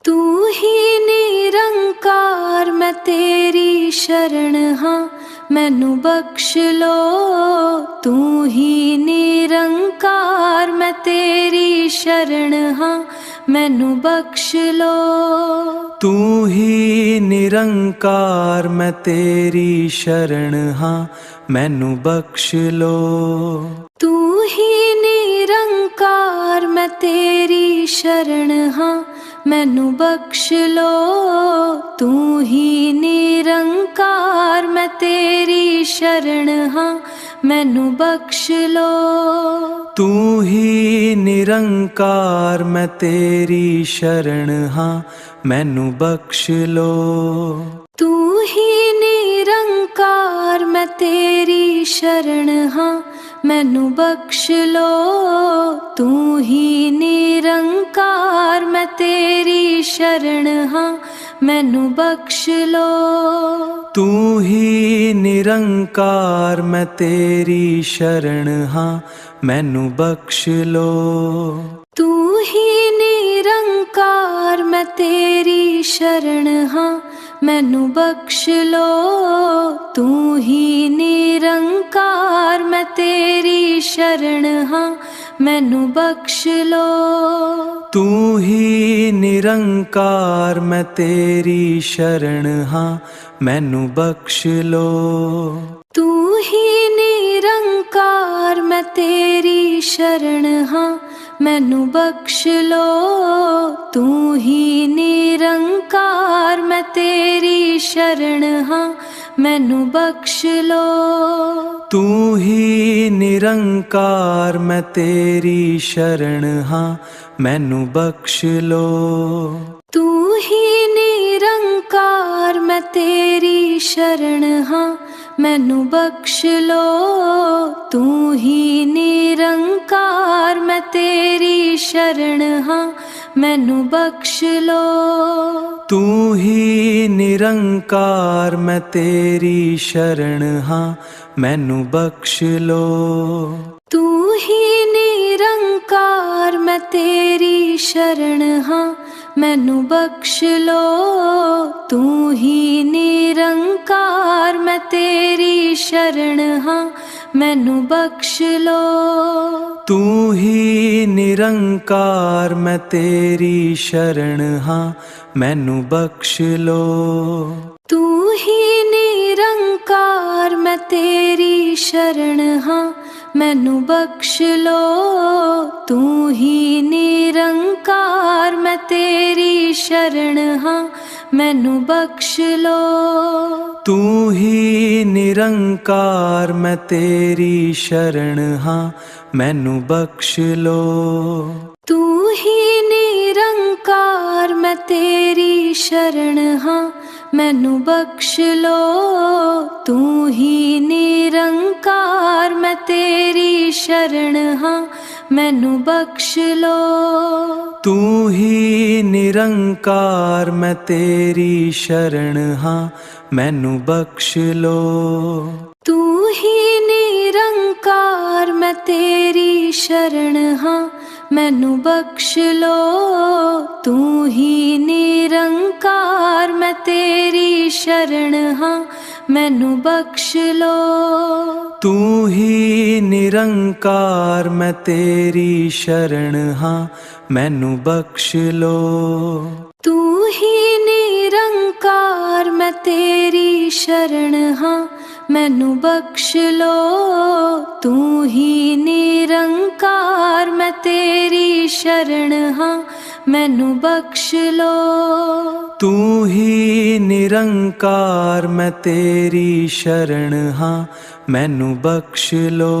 तू ही निरंकार मैं तेरी शरण हाँ मैनू बख्श लो। तू ही निरंकार मैं तेरी शरण हाँ मैनू बख्श लो। तू ही निरंकार मैं तेरी शरण हाँ मैनू बख्श लो। तू ही निरंकार मैं तेरी शरण हाँ मैनू बख्श लो। तू ही निरंकार मैं तेरी शरण हाँ मैनू बख्श लो। तू ही निरंकार मैं तेरी शरण हाँ मैनू बख्श लो। तू ही निरंकार मैं तेरी शरण हाँ मैनू बख्श लो। तू ही निरंकार मैं तेरी शरण हाँ मैनू बख्श लो। तू ही निरंकार मैं तेरी शरण हाँ मैनू बख्श लो। तू ही निरंकार मैं तेरी शरण हाँ मैनू बख्श लो। तू ही निरंकार मैं तेरी शरण हाँ मैनू बख्श लो। तू ही निरंकार मैं तेरी शरण हाँ मैनू बख्श लो। तू ही निरंकार मैं तेरी शरण हाँ मैनू बख्श लो। तू ही निरंकार मैं तेरी शरण हाँ मैनू बख्श लो। तू ही निरंकार मैं तेरी शरण हाँ मैनू बख्श लो। तू ही निरंकार मैं तेरी शरण हाँ मैनू बख्श लो। तू ही निरंकार मैं तेरी शरण हाँ मैनू बख्श लो। तू ही निरंकार मैं तेरी शरण हाँ मैनू बख्श लो। तू ही निरंकार मैं तेरी शरण हाँ मैनू बख्श लो। तू ही निरंकार मैं तेरी शरण हाँ मैनू बख्श लो। तू ही निरंकार मैं तेरी शरण हाँ मैनू बख्श लो। तू ही निरंकार मैं तेरी शरण हाँ मैनू बख्श लो। तू ही निरंकार मैं तेरी शरण हाँ मैनू बख्श लो। तू ही निरंकार मैं तेरी शरण हाँ मैनू बख्श लो। तू ही निरंकार मैं तेरी शरण हाँ मैनू बख्श लो। तू ही निरंकार मैं तेरी शरण हाँ मैनू बख्श लो। तू ही निरंकार मैं तेरी शरण हाँ मैनू बख्श लो। तू ही निरंकार मैं तेरी शरण हाँ मैनू बख्श लो। तू ही निरंकार मैं तेरी शरण हाँ मैनू बख्श लो। तू ही निरंकार मैं तेरी शरण हाँ मैनू बख्श लो। तू ही निरंकार मैं तेरी शरण हाँ मैनू बख्श लो। तू ही निरंकार मैं तेरी शरण हाँ मैनू बख्श लो। तू ही निरंकार मैं तेरी शरण हाँ मैनू बख्श लो।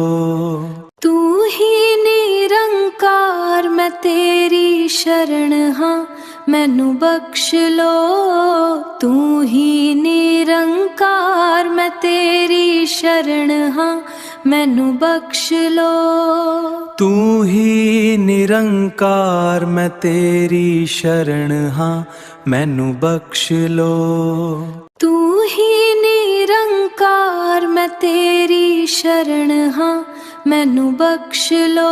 तू ही निरंकार मैं तेरी शरण हाँ मैनू बख्श लो। तू ही निरंकार मैं तेरी शरण हाँ मैनू बख्श लो। तू ही निरंकार मैं तेरी शरण हाँ मैनू बख्श लो। तू ही निरंकार मैं तेरी शरण हाँ मैनू बख्श लो।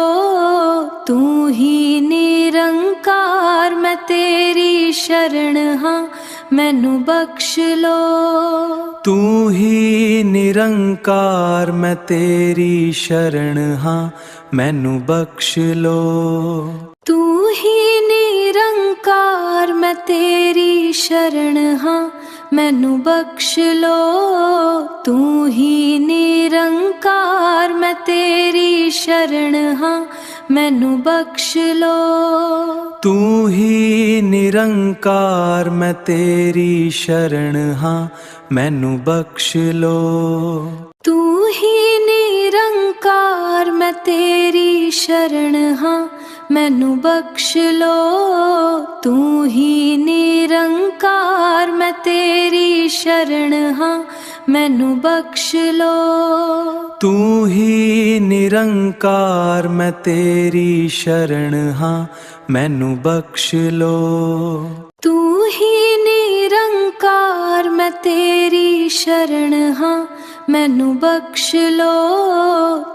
तू ही निरंकार मैं तेरी शरण हाँ, मैनू बख्श लो। तू ही निरंकार मैं तेरी शरण हाँ, मैनू बख्श लो। तू ही निरंकार मैं तेरी शरण हाँ, मैनू बख्श लो। तू ही निरंकार मैं तेरी शरण हाँ, मैनू बख्श लो। तू ही निरंकार मैं तेरी शरण हाँ, मैनू बख्श लो। तू ही निरंकार मैं तेरी शरण हाँ, मैनू बख्श लो। तू ही निरंकार मैं तेरी शरण हाँ, मैनू बख्श लो। तू ही निरंकार मैं तेरी शरण हाँ, मैनू बख्श लो। तू ही निरंकार मैं तेरी शरण हाँ, मैनू बख्श लो।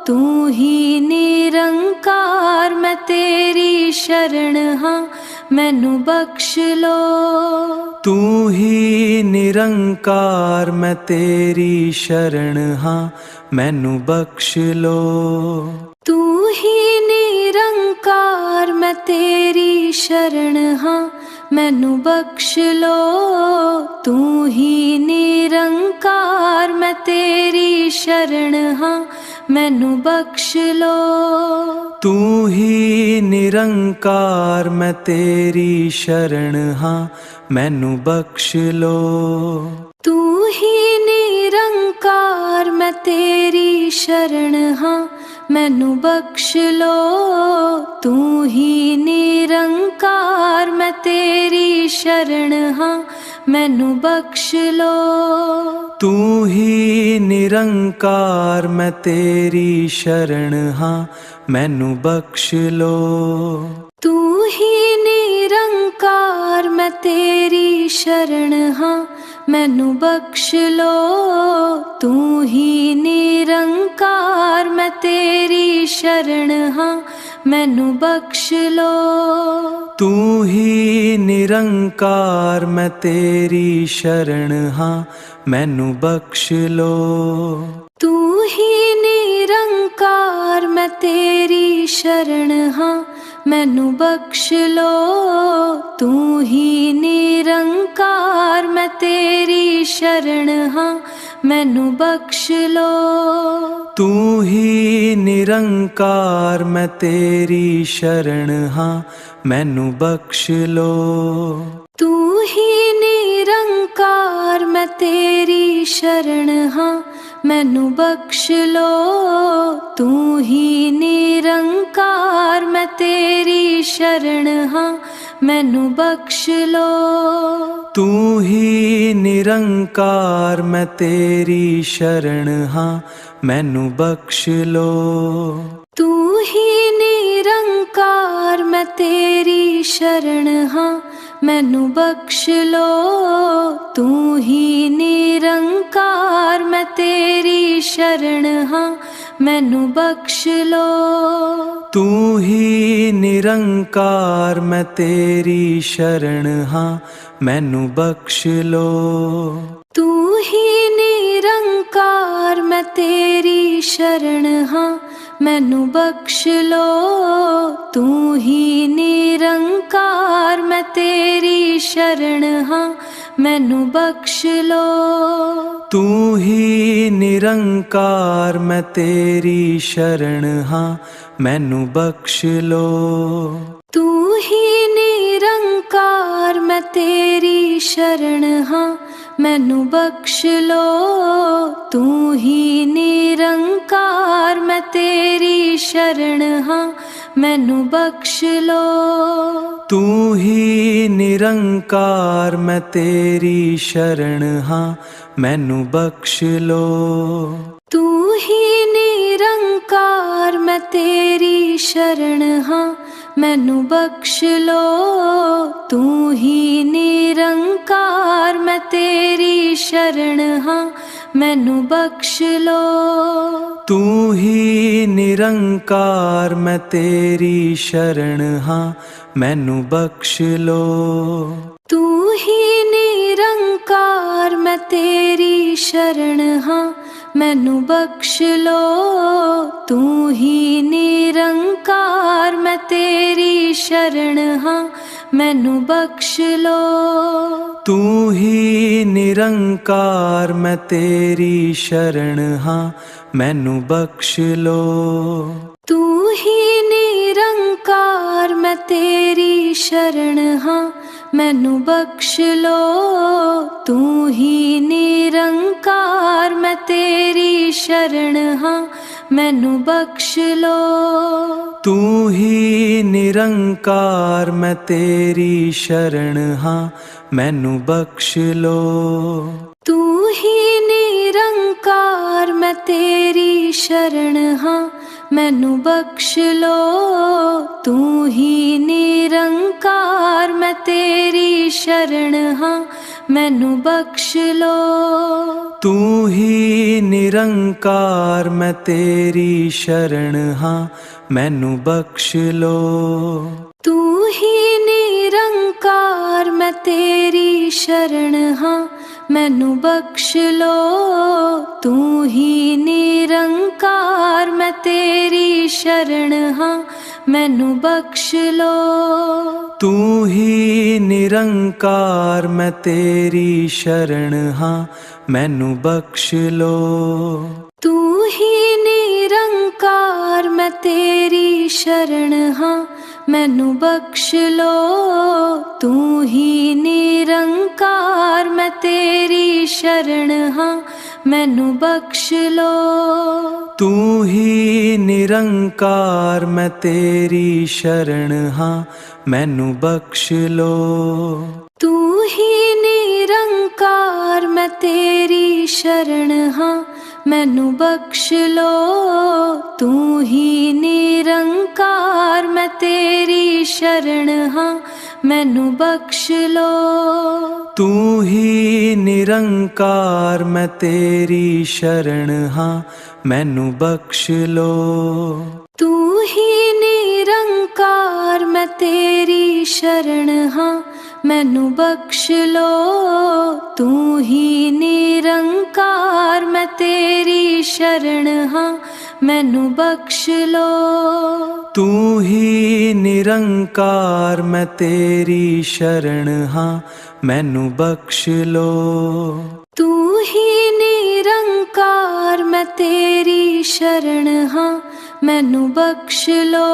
तू ही निरंकार मैं तेरी शरण हाँ, मैनू बख्श लो। तू ही निरंकार मैं तेरी शरण हाँ, मैनू बख्श लो। तू ही निरंकार मैं तेरी शरण हाँ, मैनू बख्श लो। तू ही निरंकार मैं तेरी शरण हाँ, मैनू बख्श लो। तू ही निरंकार मैं तेरी शरण हाँ, मैनू बख्श लो। तू ही निरंकार मैं तेरी शरण हाँ, मैनू बख्श लो। तू ही निरंकार मैं तेरी शरण हाँ, मैनू बख्श लो। तू ही निरंकार मैं तेरी शरण हाँ, मैनू बख्श लो। तू ही निरंकार मैं तेरी शरण हाँ, मैनू बख्श लो। तू ही निरंकार मैं तेरी शरण हाँ, मैनू बख्श लो। तू ही निरंकार मैं तेरी शरण हाँ, मैनू बख्श लो। तू ही निरंकार मैं तेरी शरण हाँ, मैनू बख्श लो। तू ही निरंकार मैं तेरी शरण हाँ, मैनू बख्श लो। तू ही निरंकार मैं तेरी शरण हाँ, मैनू बख्श लो। तू ही निरंकार मैं तेरी शरण हाँ, मैनू बख्श लो। तू ही निरंकार मैं तेरी शरण हाँ, मैनू बख्श लो। तू ही निरंकार मैं तेरी शरण हाँ, मैनू बख्श लो। तू ही निरंकार मैं तेरी शरण हाँ, मैनू बख्श लो। तू ही निरंकार मैं तेरी शरण हाँ, मैनू बख्श लो। तू ही निरंकार मैं तेरी शरण हाँ, मैनू बख्श लो। तू ही निरंकार मैं तेरी शरण हाँ, मैनू बख्श लो। तू ही निरंकार मैं तेरी शरण हाँ, मैनू बख्श लो। तू ही निरंकार मैं तेरी शरण हाँ, मैनू बख्श लो। तू ही निरंकार मैं तेरी शरण हाँ, मैनू बख्श लो। तू ही निरंकार मैं तेरी शरण हाँ, मैनू बख्श लो। तू ही निरंकार मैं तेरी शरण हाँ, मैनू बख्श लो। तू ही निरंकार मैं तेरी शरण हाँ, मैनू बख्श लो। तू ही निरंकार मैं तेरी शरण हाँ, मैनू बख्श लो। तू ही निरंकार मैं तेरी शरण हाँ मैनू बख्श लो। तू ही निरंकार मैं तेरी शरण हाँ मैनू बख्श लो। तू ही निरंकार मैं तेरी शरण हाँ मैनू बख्श लो। तू ही निरंकार मैं तेरी शरण हाँ मैनू बख्श लो। तू ही निरंकार मैं तेरी शरण हाँ मैनू बख्श लो। तू ही निरंकार मैं तेरी शरण हाँ मैनू बख्श लो। तू ही निरंकार मैं तेरी शरण हाँ मैनू बख्श लो। तू ही निरंकार मैं तेरी शरण हाँ मैनू बख्श लो। तू ही निरंकार मैं तेरी शरण हाँ मैनू बख्श लो। तू ही निरंकार मैं तेरी शरण हाँ मैनू बख्श लो। तू ही निरंकार मैं तेरी शरण हाँ मैनू बख्श लो। तू ही निरंकार मैं तेरी शरण हाँ मैनू बख्श लो। तू ही निरंकार मैं तेरी शरण हाँ मैनू बख्श लो। तू ही निरंकार मैं तेरी शरण हाँ मैनू बख्श लो। तू ही निरंकार मैं तेरी शरण हाँ मैनू बख्श लो। तू ही निरंकार मैं तेरी शरण हाँ मैनू बख्श लो। तू ही निरंकार मैं तेरी शरण हाँ मैनू बख्श लो। तू ही निरंकार मैं तेरी शरण हाँ मैनू बख्श लो। तू ही निरंकार मैं तेरी शरण हाँ मैनू बख्श लो। तू ही निरंकार मैं तेरी शरण हाँ मैनू बख्श लो। तू ही निरंकार मैं तेरी शरण हाँ मैनू बख्श लो। तू ही निरंकार मैं तेरी शरण हाँ मैनू बख्श लो। तू ही निरंकार मैं तेरी शरण हाँ मैनू बख्श लो। तू ही निरंकार मैं तेरी शरण हाँ मैनू बख्श लो।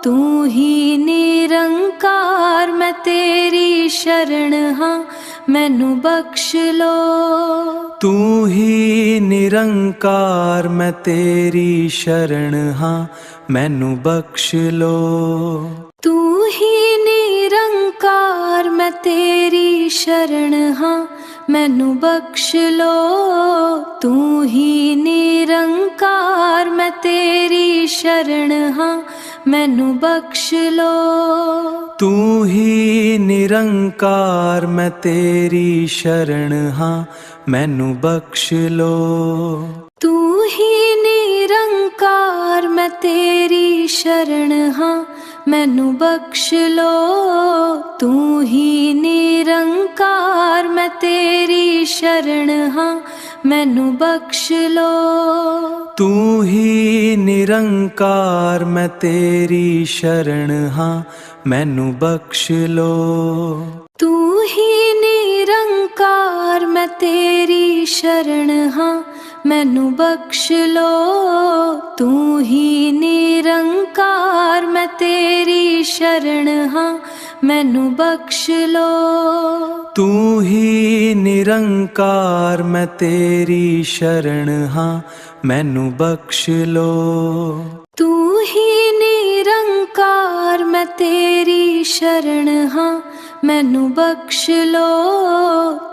तू ही निरंकार मैं तेरी शरण हाँ मैनू बख्श लो। तू ही निरंकार मैं तेरी शरण हाँ मैनू बख्श लो। तू ही निरंकार मैं तेरी शरण हाँ मैनू बख्श लो। तू ही निरंकार मैं तेरी शरण हाँ मैनू बख्श लो। तू ही निरंकार मैं तेरी शरण हाँ मैनू बख्श लो। तू ही निरंकार मैं तेरी शरण हाँ मैनू बख्श लो। तू ही निरंकार मैं तेरी शरण हाँ मैनू बख्श लो। तू ही निरंकार मैं तेरी शरण हाँ मैनू बख्श लो। तू ही निरंकार मैं तेरी शरण हाँ मैनू बख्श लो। तू ही निरंकार मैं तेरी शरण हाँ मैनू बख्श लो। तू ही निरंकार मैं तेरी शरण हाँ मैनू बख्श लो।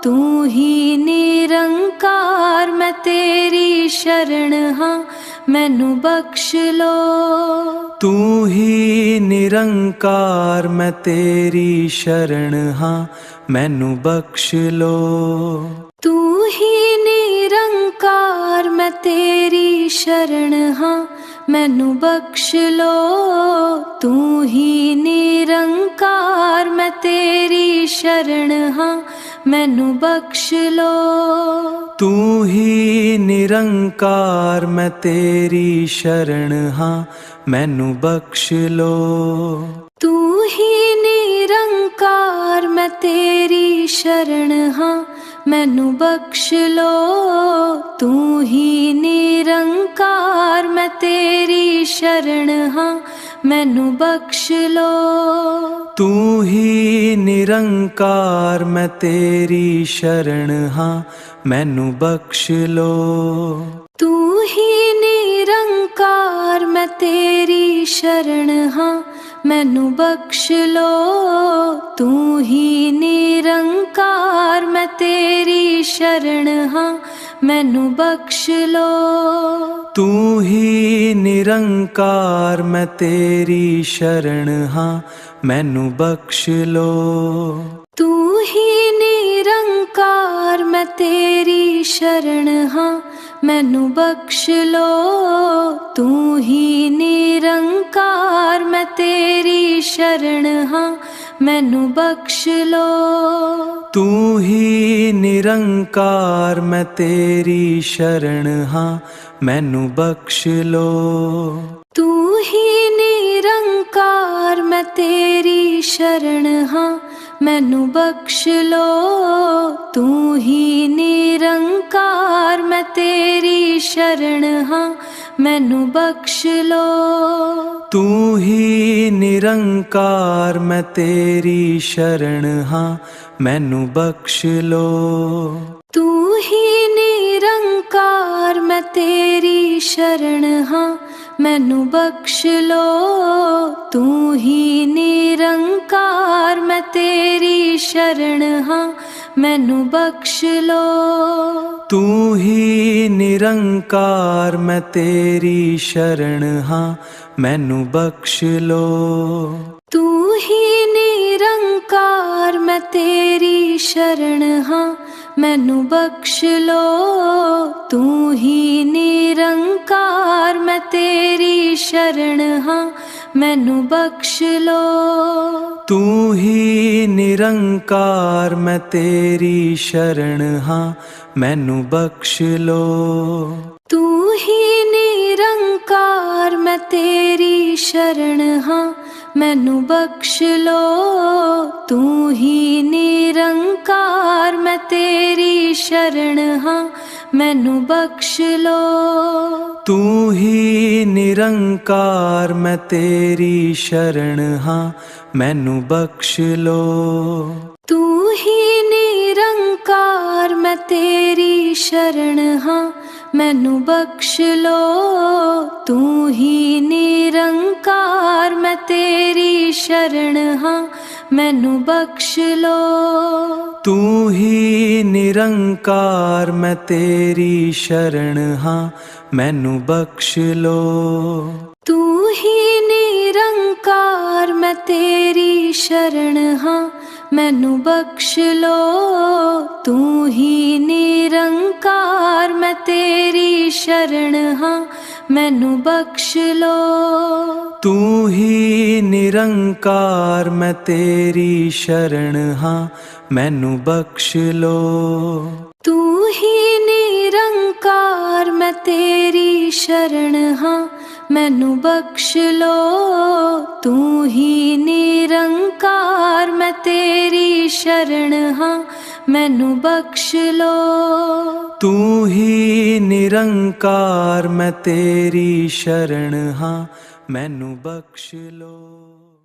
तू ही निरंकार मैं तेरी शरण हाँ मैनू बख्श लो। तू ही निरंकार मैं तेरी शरण हाँ मैनू बख्श लो। तू ही निरंकार निरंकार मैं तेरी शरण हाँ मैनू बख्श लो। तू ही निरंकार मैं तेरी शरण हाँ मैनू बख्श लो। तू ही निरंकार मैं तेरी शरण हाँ मैनू बख्श लो। तू ही निरंकार मैं तेरी शरण हाँ मैनू बख्श लो। तू ही निरंकार मैं तेरी शरण हाँ मैनू बख्श लो। तू ही निरंकार मैं तेरी शरण हाँ मैनू बख्श लो। तू ही निरंकार मैं तेरी शरण हाँ मैनू बख्श लो। तू ही निरंकार मैं तेरी शरण हाँ मैनू बख्श लो। तू ही निरंकार मैं तेरी शरण हाँ मैनू बख्श लो। तू ही निरंकार मैं तेरी शरण हाँ मैनू बख्श लो। तू ही निरंकार मैं तेरी शरण हाँ मैनू बख्श लो। तू ही निरंकार मैं तेरी शरण हाँ मैनू बख्श लो। तू ही निरंकार मैं तेरी शरण हाँ मैनू बख्श लो। तू ही निरंकार मैं तेरी शरण हाँ मैनू बख्श लो। तू ही निरंकार मैं तेरी शरण हाँ मैनू बख्श लो। तू ही निरंकार मैं तेरी शरण हाँ मैनू बख्श लो। तू ही निरंकार मैं तेरी शरण हाँ मैनू बख्श लो। तू ही निरंकार मैं तेरी शरण हाँ मैनू बख्श लो। तू ही निरंकार मैं तेरी शरण हाँ मैनू बख्श लो। तू ही निरंकार मैं तेरी शरण हाँ मैनू बख्श लो। तू ही निरंकार मैं तेरी शरण हाँ मैनू बख्श लो। तू ही निरंकार मैं तेरी शरण हाँ मैनू बख्श लो। तू ही निरंकार मैं तेरी शरण हाँ मैनू बख्श लो। तू ही निरंकार मैं तेरी शरण हाँ मैनू बख्श लो। तू ही निरंकार मैं तेरी शरण हाँ मैनू बख्श लो। तू ही निरंकार मैं तेरी शरण हाँ मैनू बख्श लो। तू ही निरंकार मैं तेरी शरण हाँ मैनू बख्श लो। तू ही निरंकार मैं तेरी शरण हाँ मैनू बख्श लो। तू ही निरंकार मैं तेरी शरण हाँ मैनू बख्श लो। तू ही निरंकार मैं तेरी शरण हाँ मैनू बख्श लो। तू ही निरंकार मैं तेरी शरण हाँ मैनू बख्श लो। तू ही निरंकार मैं तेरी शरण हाँ मैनू बख्श लो। तू ही निरंकार मैं तेरी शरण हाँ मैनू बख्श लो।